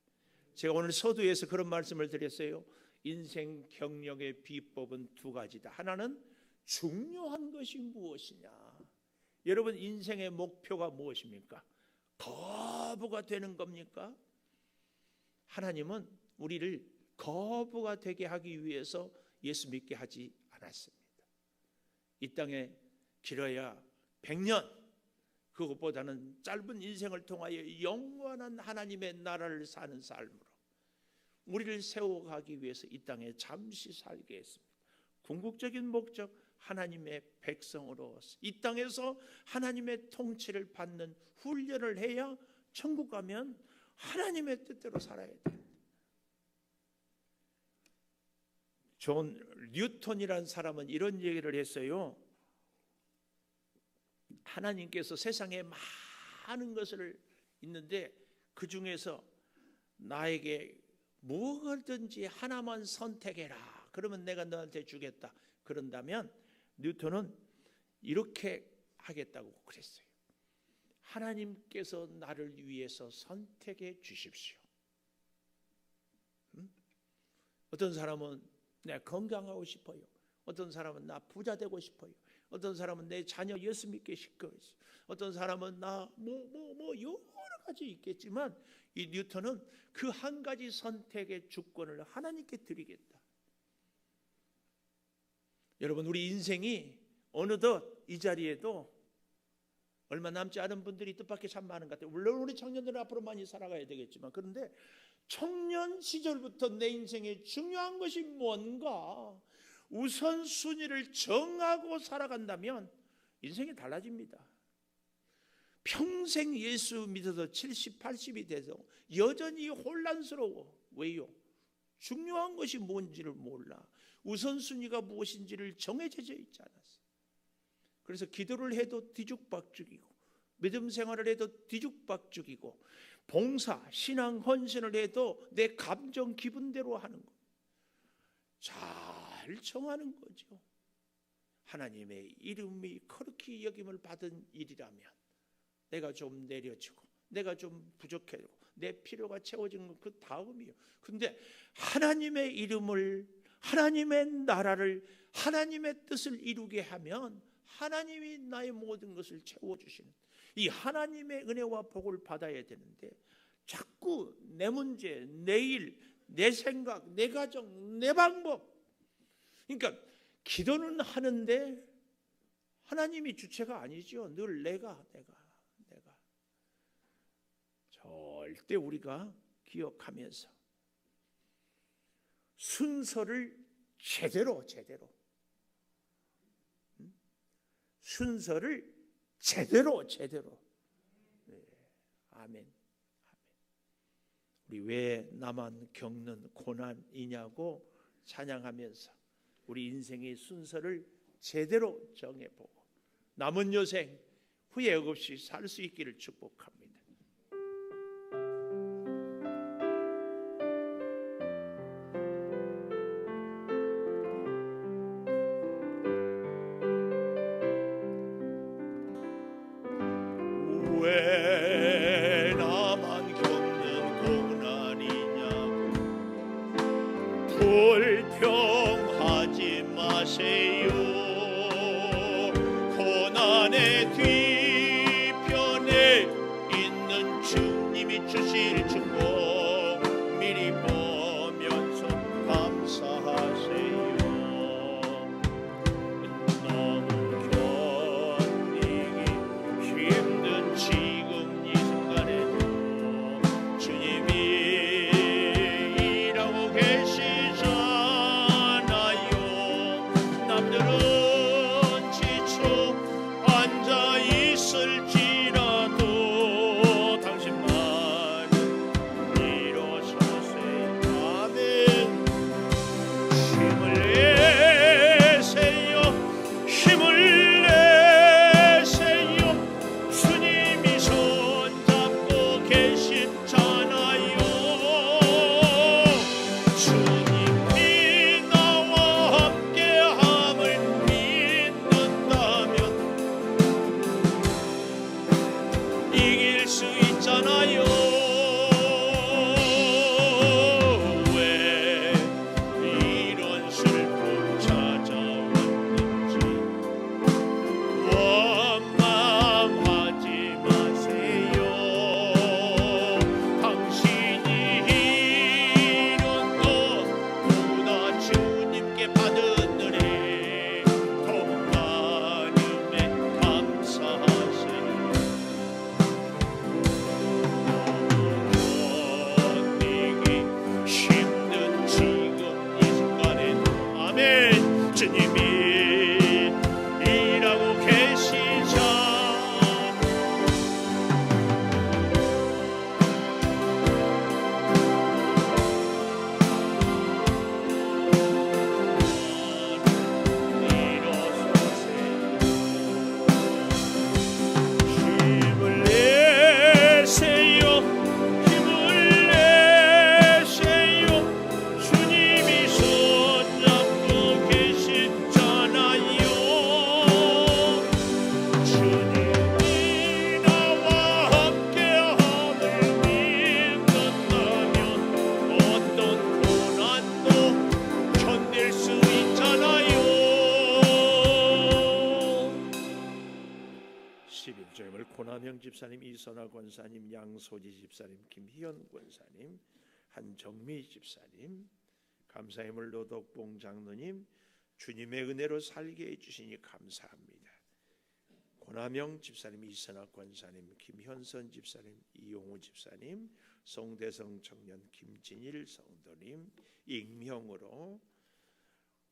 제가 오늘 서두에서 그런 말씀을 드렸어요. 인생 경영의 비법은 두 가지다. 하나는 중요한 것이 무엇이냐. 여러분, 인생의 목표가 무엇입니까? 거부가 되는 겁니까? 하나님은 우리를 거부가 되게 하기 위해서 예수 믿게 하지 않았습니다. 이 땅에 길어야 100년, 그것보다는 짧은 인생을 통하여 영원한 하나님의 나라를 사는 삶으로 우리를 세워가기 위해서 이 땅에 잠시 살게 했습니다. 궁극적인 목적, 하나님의 백성으로 이 땅에서 하나님의 통치를 받는 훈련을 해야 천국 가면 하나님의 뜻대로 살아야 됩니다. 존 뉴턴이라는 사람은 이런 얘기를 했어요. 하나님께서 세상에 많은 것을 있는데 그 중에서 나에게 무엇든지 하나만 선택해라, 그러면 내가 너한테 주겠다. 그런다면 뉴턴은 이렇게 하겠다고 그랬어요. 하나님께서 나를 위해서 선택해 주십시오. 어떤 사람은 내가 건강하고 싶어요. 어떤 사람은 나 부자 되고 싶어요. 어떤 사람은 내 자녀 예수 믿게 시켜요. 어떤 사람은 나 여러 가지 있겠지만, 이 뉴턴은 그 한 가지 선택의 주권을 하나님께 드리겠다. 여러분, 우리 인생이 어느덧 이 자리에도 얼마 남지 않은 분들이 뜻밖의 참 많은 것 같아요. 물론 우리 청년들은 앞으로 많이 살아가야 되겠지만, 그런데 청년 시절부터 내 인생에 중요한 것이 뭔가 우선순위를 정하고 살아간다면 인생이 달라집니다. 평생 예수 믿어서 70, 80이 돼서 여전히 혼란스러워. 왜요? 중요한 것이 뭔지를 몰라. 우선순위가 무엇인지를 정해져 있지 않았어. 그래서 기도를 해도 뒤죽박죽이고, 믿음 생활을 해도 뒤죽박죽이고, 봉사, 신앙, 헌신을 해도 내 감정 기분대로 하는 거. 잘 정하는 거죠. 하나님의 이름이 거룩히 여김을 받은 일이라면 내가 좀 내려지고, 내가 좀 부족해지고, 내 필요가 채워지는 건 그 다음이에요. 근데 하나님의 이름을, 하나님의 나라를, 하나님의 뜻을 이루게 하면 하나님이 나의 모든 것을 채워주시는 이 하나님의 은혜와 복을 받아야 되는데, 자꾸 내 문제, 내 일, 내 생각, 내 가정, 내 방법, 그러니까 기도는 하는데 하나님이 주체가 아니죠. 늘 내가 절대 우리가 기억하면서 순서를 제대로 순서를 제대로 네. 아멘. 우리 왜 나만 겪는 고난이냐고 찬양하면서 우리 인생의 순서를 제대로 정해보고 남은 여생 후회 없이 살 수 있기를 축복합니다. 왜 나만 겪는 고난 내 뒤편에 있는 주님이 주실 축복 미리 보면서 감사하세요. 너무 견디기 힘든 지금 이 순간에도 주님이 일하고 계시잖아요. 남들은 지쳐 앉아 있을지라도 당신만은 일어서세요. 아멘. 힘을 내세요. 힘을 내세요. 주님이 손잡고 계시잖아요. 주님이 나와 함께함을 믿는다면 이길 수 있잖아요. 왜 이런 슬픔 찾아왔는지 원망하지 마세요. 당신이 이룬 것보다 주님께 받은 은혜 더 많음에 감사하세요. 견디기 힘든 지금 이 순간에도 아멘. 주님이 일하고 계시자. 힘을 내세요. 힘을 내세요. 주님이 손잡고 계시잖아요. 주님이 나와 함께함을 믿는다면 어떤 고난도 견딜 수 있잖아요. 11조임을 고남형 집사님, 이선아 권사님, 양소지 집사님, 김희연 권사님, 한정미 집사님, 감사힘을 노덕봉 장로님, 주님의 은혜로 살게 해주시니 감사합니다. 고남형 집사님, 이선아 권사님, 김현선 집사님, 이용우 집사님, 송대성 청년, 김진일 성도님, 익명으로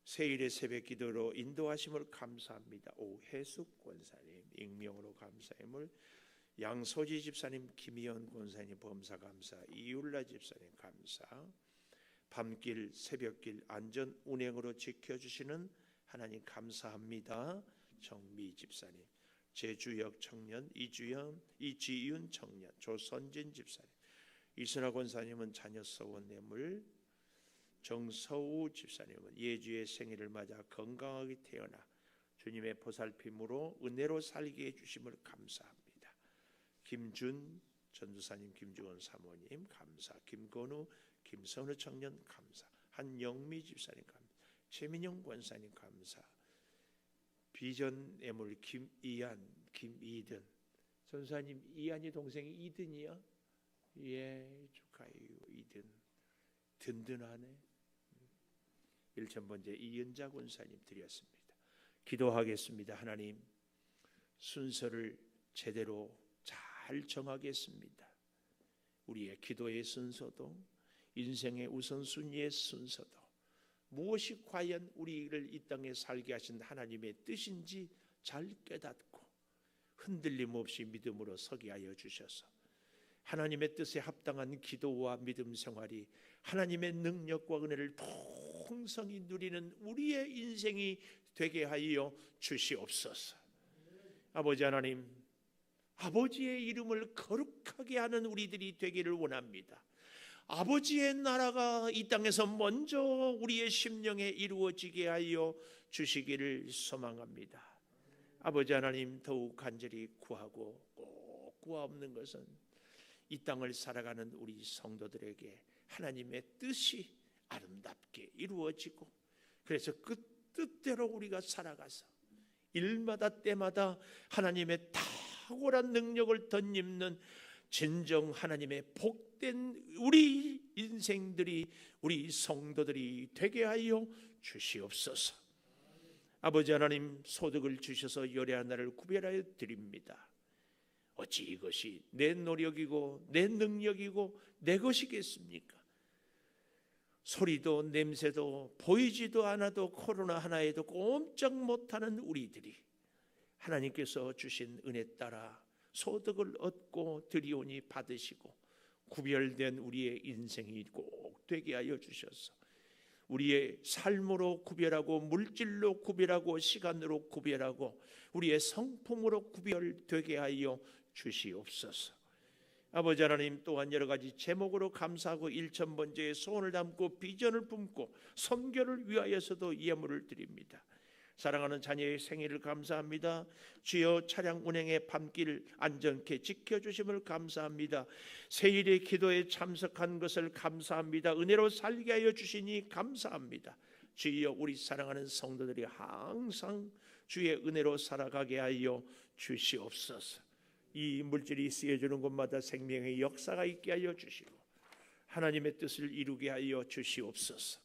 세일의 새벽 기도로 인도하심을 감사합니다. 오해숙 권사님, 익명으로 감사함을 양소지 집사님, 김희연 권사님 범사 감사, 이율라 집사님 감사. 밤길 새벽길 안전 운행으로 지켜주시는 하나님 감사합니다. 정미 집사님, 제주역 청년 이지윤 청년, 조선진 집사님, 이순아 권사님은 자녀 서원 뇌물, 정서우 집사님은 예주의 생일을 맞아 건강하게 태어나 주님의 보살핌으로 은혜로 살게 해주심을 감사합니다. 김준 전도사님, 김주원 사모님 감사, 김건우, 김선우 청년 감사, 한영미 집사님 감사, 최민영 권사님 감사, 비전 애물 김이한, 김이든 전사님, 이한이 동생이 이든이야? 예, 축하해요. 이든 든든하네. 1,000번째 이은자 권사님 드렸습니다. 기도하겠습니다. 하나님, 순서를 제대로 잘 정하겠습니다. 우리의 기도의 순서도 인생의 우선순위의 순서도 무엇이 과연 우리를 이 땅에 살게 하신 하나님의 뜻인지 잘 깨닫고 흔들림 없이 믿음으로 서게 하여 주셔서 하나님의 뜻에 합당한 기도와 믿음 생활이 하나님의 능력과 은혜를 풍성히 누리는 우리의 인생이 되게 하여 주시옵소서. 아버지 하나님, 아버지의 이름을 거룩하게 하는 우리들이 되기를 원합니다. 아버지의 나라가 이 땅에서 먼저 우리의 심령에 이루어지게 하여 주시기를 소망합니다. 아버지 하나님, 더욱 간절히 구하고 꼭 구하옵는 것은 이 땅을 살아가는 우리 성도들에게 하나님의 뜻이 아름답게 이루어지고, 그래서 그 뜻대로 우리가 살아가서 일마다 때마다 하나님의 탁월한 능력을 덧입는 진정 하나님의 복된 우리 인생들이, 우리 성도들이 되게 하여 주시옵소서. 아버지 하나님, 소득을 주셔서 열의 하나를 구별하여 드립니다. 어찌 이것이 내 노력이고 내 능력이고 내 것이겠습니까? 소리도 냄새도 보이지도 않아도 코로나 하나에도 꼼짝 못하는 우리들이 하나님께서 주신 은혜 따라 소득을 얻고 드리오니 받으시고 구별된 우리의 인생이 꼭 되게 하여 주셔서 우리의 삶으로 구별하고 물질로 구별하고 시간으로 구별하고 우리의 성품으로 구별되게 하여 주시옵소서. 아버지 하나님, 또한 여러 가지 제목으로 감사하고 1000번째의 소원을 담고 비전을 품고 선교를 위하여서도 예물을 드립니다. 사랑하는 자녀의 생일을 감사합니다. 주여 차량 운행의 밤길 안전케 지켜주심을 감사합니다. 세일의 기도에 참석한 것을 감사합니다. 은혜로 살게 하여 주시니 감사합니다. 주여 우리 사랑하는 성도들이 항상 주의 은혜로 살아가게 하여 주시옵소서. 이 물질이 쓰여주는 곳마다 생명의 역사가 있게 하여 주시고 하나님의 뜻을 이루게 하여 주시옵소서.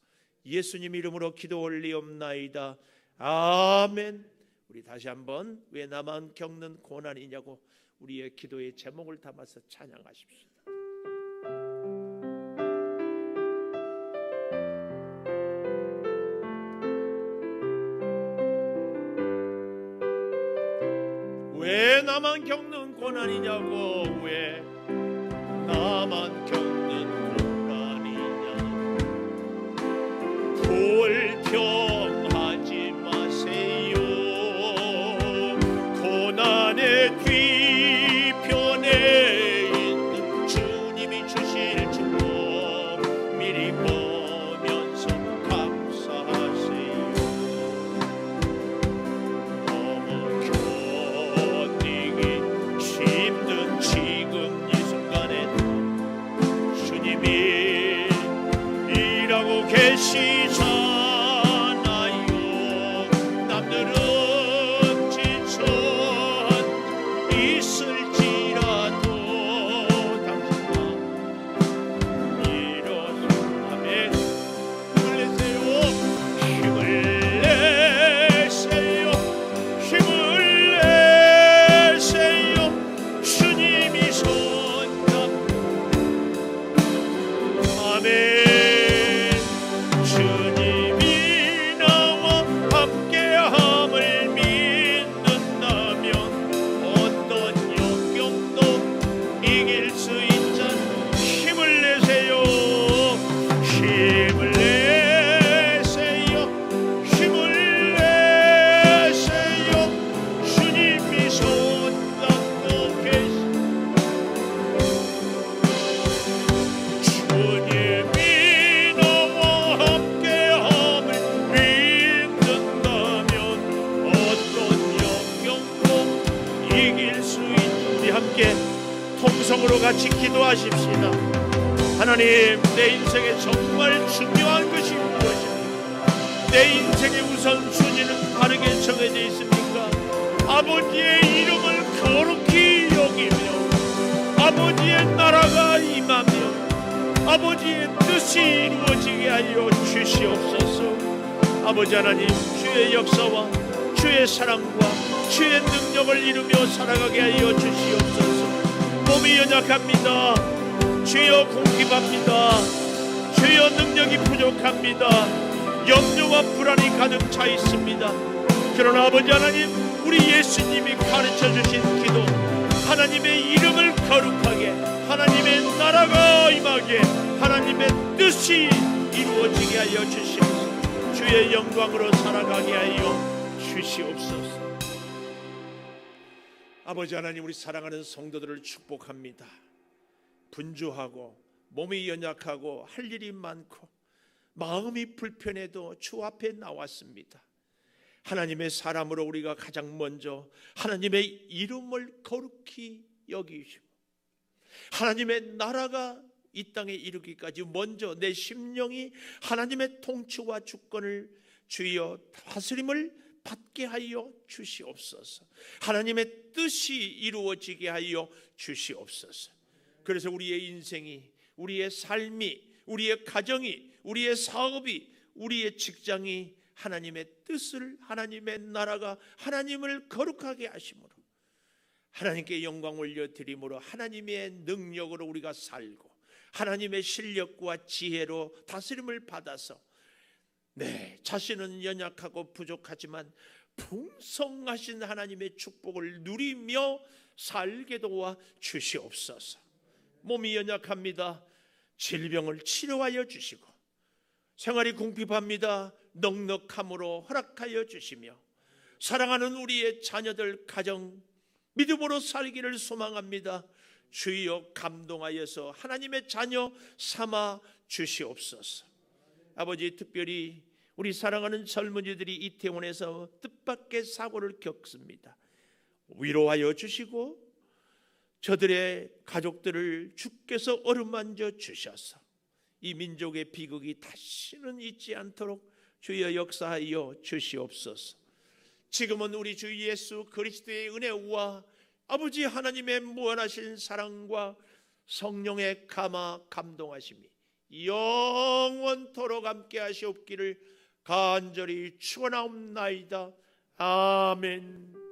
예수님 이름으로 기도 올리옵나이다. 아멘. 우리 다시 한번 왜 나만 겪는 고난이냐고 우리의 기도의 제목을 담아서 찬양하십시다. 왜 나만 겪는 고난이냐고, 왜 나만 겪는 고난이냐. 불평하지 마세요. 고난의 뒤편에 있는 주님이 주실 축복 미리 보면서 감사하세요. 힘든 지금 이 순간에 주님이 일하고 계시잖아요. 남들은 지쳐 있을지라도 당신만 일어나면 힘을 내세요. 힘을 내세요. 힘을 주님이 손잡고 아멘. 주님이 나와 함께함을 믿는다면 어떤 역경도 이길 수 있잖아. 힘을 내세요. 힘을 내세요. 힘을 내세요. 주님이 손잡고 주님이 너와 함께함을 믿는다면 어떤 역경도 이길 수 있는. 우리 함께 통성으로 같이 기도하십시다. 하나님, 내 인생에 정말 중요한 것이 무엇입니까? 내 인생의 우선순위는 바르게 정해져 있습니까? 아버지의 이름을 거룩히 여기며 아버지의 나라가 임하며 아버지의 뜻이 이루어지게 하여 주시옵소서. 아버지 하나님, 주의 역사와 주의 사랑과 주의 능력을 이루며 살아가게 하여 주시옵소서. 몸이 연약합니다. 주여 궁핍합니다. 주여 능력이 부족합니다. 염려와 불안이 가득 차 있습니다. 그러나 아버지 하나님, 우리 예수님이 가르쳐주신 기도, 하나님의 이름을 거룩하게, 하나님의 나라가 임하게, 하나님의 뜻이 이루어지게 하여 주시옵소서. 주의 영광으로 살아가게 하여 주시옵소서. 아버지 하나님, 우리 사랑하는 성도들을 축복합니다. 분주하고 몸이 연약하고 할 일이 많고 마음이 불편해도 주 앞에 나왔습니다. 하나님의 사람으로 우리가 가장 먼저 하나님의 이름을 거룩히 여기시고 하나님의 나라가 이 땅에 이르기까지 먼저 내 심령이 하나님의 통치와 주권을 주여 다스림을 받게 하여 주시옵소서. 하나님의 뜻이 이루어지게 하여 주시옵소서. 그래서 우리의 인생이, 우리의 삶이, 우리의 가정이, 우리의 사업이, 우리의 직장이 하나님의 뜻을, 하나님의 나라가 하나님을 거룩하게 하심으로, 하나님께 영광 올려드림으로, 하나님의 능력으로 우리가 살고 하나님의 실력과 지혜로 다스림을 받아서 자신은 연약하고 부족하지만 풍성하신 하나님의 축복을 누리며 살게 도와 주시옵소서. 몸이 연약합니다. 질병을 치료하여 주시고, 생활이 궁핍합니다. 넉넉함으로 허락하여 주시며, 사랑하는 우리의 자녀들 가정 믿음으로 살기를 소망합니다. 주여 감동하여서 하나님의 자녀 삼아 주시옵소서. 아버지, 특별히 우리 사랑하는 젊은이들이 이태원에서 뜻밖의 사고를 겪습니다. 위로하여 주시고 저들의 가족들을 주께서 어루만져 주셔서 이 민족의 비극이 다시는 있지 않도록 주여 역사하여 주시옵소서. 지금은 우리 주 예수 그리스도의 은혜와 아버지 하나님의 무한하신 사랑과 성령의 감화 감동하심이 영원토록 함께 하시옵기를 간절히 축원하옵나이다. 아멘.